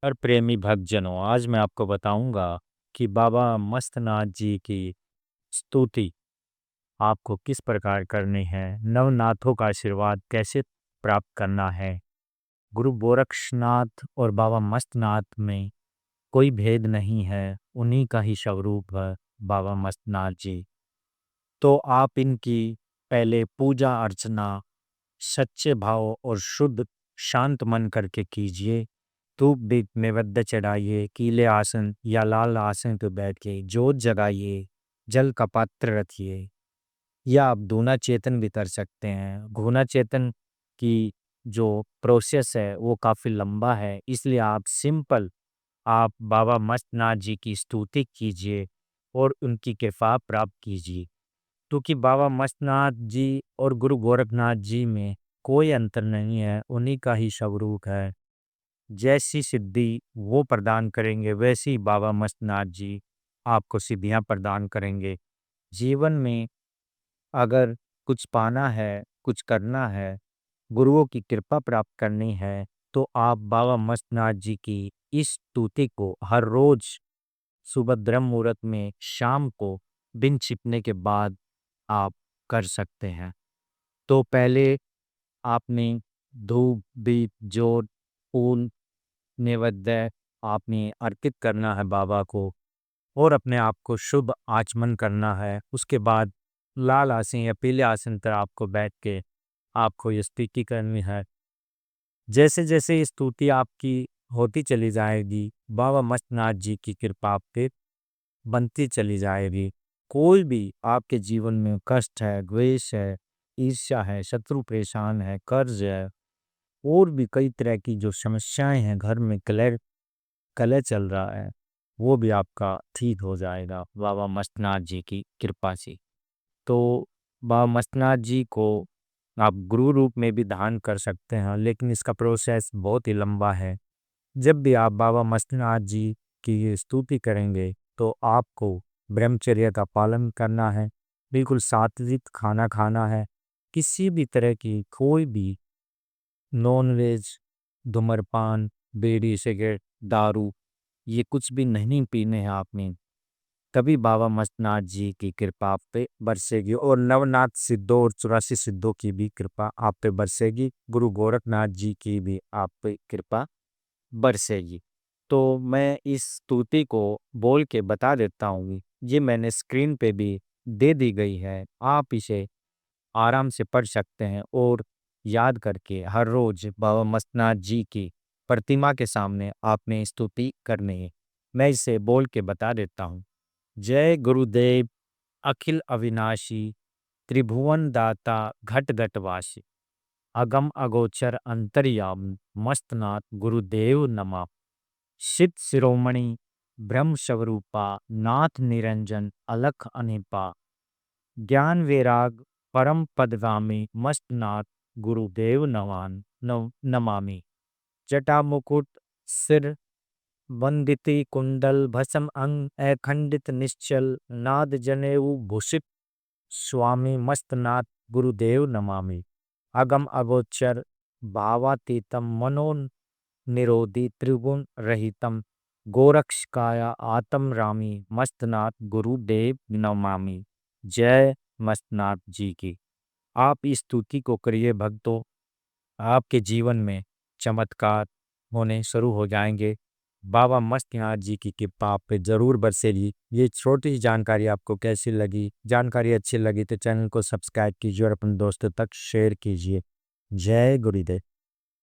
और प्रेमी भक्तजनों, आज मैं आपको बताऊंगा कि बाबा मस्तनाथ जी की स्तुति आपको किस प्रकार करनी है, नवनाथों का आशीर्वाद कैसे प्राप्त करना है। गुरु गोरक्षनाथ और बाबा मस्तनाथ में कोई भेद नहीं है, उन्हीं का ही स्वरूप है बाबा मस्तनाथ जी। तो आप इनकी पहले पूजा अर्चना सच्चे भाव और शुद्ध शांत मन करके कीजिए। धूप दीप नैवेद्य चढ़ाइए, कीले आसन या लाल आसन पर बैठ के जोत जगाइए, जल का पात्र रखिए, या आप दूना चेतन भी कर सकते हैं। घूना चेतन की जो प्रोसेस है वो काफ़ी लंबा है, इसलिए आप सिंपल आप बाबा मस्तनाथ जी की स्तुति कीजिए और उनकी कृपा प्राप्त कीजिए। क्योंकि बाबा मस्तनाथ जी और गुरु गोरखनाथ जी में कोई अंतर नहीं है, उन्हीं का ही स्वरूप है। जैसी सिद्धि वो प्रदान करेंगे वैसे ही बाबा मस्तनाथ जी आपको सिद्धियां प्रदान करेंगे। जीवन में अगर कुछ पाना है, कुछ करना है, गुरुओं की कृपा प्राप्त करनी है, तो आप बाबा मस्तनाथ जी की इस स्तुति को हर रोज सुबह ब्रह्म मुहूर्त में शाम को दिन छिपने के बाद आप कर सकते हैं। तो पहले आपने धूप, दीप, जोत, फूल, नैवेद्य आपने अर्पित करना है बाबा को और अपने आप को शुभ आचमन करना है। उसके बाद लाल आसन या पीले आसन पर आपको बैठ के आपको ये स्तुति करनी है। जैसे जैसे ये स्तुति आपकी होती चली जाएगी, बाबा मस्तनाथ जी की कृपा आप पे बनती चली जाएगी। कोई भी आपके जीवन में कष्ट है, द्वेष है, ईर्ष्या है, शत्रु परेशान है, कर्ज है और भी कई तरह की जो समस्याएं हैं, घर में कलह कलह चल रहा है, वो भी आपका ठीक हो जाएगा बाबा मस्तनाथ जी की कृपा से। तो बाबा मस्तनाथ जी को आप गुरु रूप में भी धारण कर सकते हैं, लेकिन इसका प्रोसेस बहुत ही लंबा है। जब भी आप बाबा मस्तनाथ जी की ये स्तुति करेंगे तो आपको ब्रह्मचर्य का पालन करना है, बिल्कुल सात्विक खाना खाना है, किसी भी तरह की कोई भी नॉन वेज, धूम्रपान, बीड़ी, सिगरेट, दारू ये कुछ भी नहीं पीने हैं आपने। तभी बाबा मस्तनाथ जी की कृपा आप पे बरसेगी और नवनाथ सिद्धों और 84 सिद्धों की भी कृपा आप पे बरसेगी। गुरु गोरखनाथ जी की भी आप पे कृपा बरसेगी। तो मैं इस स्तुति को बोल के बता देता हूँ, ये मैंने स्क्रीन पे भी दे दी गई है, आप इसे आराम से पढ़ सकते हैं और याद करके हर रोज बाबा मस्तनाथ जी की प्रतिमा के सामने आपने स्तुति करनी है। मैं इसे बोल के बता देता हूँ। जय गुरुदेव अखिल अविनाशी, त्रिभुवन दाता घट घट वासी, अगम अगोचर अंतर्यामी, मस्तनाथ गुरुदेव नमः। सिद्ध शिरोमणि ब्रह्म स्वरूपा, नाथ निरंजन अलख अनिपा, ज्ञान वैराग परम पदगामी, मस्तनाथ गुरुदेव नमामि। जटा मुकुट सिर वंदिति, कुंडल भस्म अंग अखंडित निश्चल, नाद जनेऊ भूषित स्वामी, मस्तनाथ गुरुदेव नमामि। अगम अगोचर भावातीतम, मनो निरोधी त्रिगुण रहितम, गोरक्षकाया आत्म रामी, मस्तनाथ गुरुदेव नमामि। जय मस्तनाथ जी की। आप इस स्तुति को करिए भक्तों, आपके जीवन में चमत्कार होने शुरू हो जाएंगे। बाबा मस्तनाथ जी की कृपा आप पे जरूर बरसेगी। ये छोटी सी जानकारी आपको कैसी लगी? जानकारी अच्छी लगी तो चैनल को सब्सक्राइब कीजिए और अपने दोस्तों तक शेयर कीजिए। जय गुरुदेव।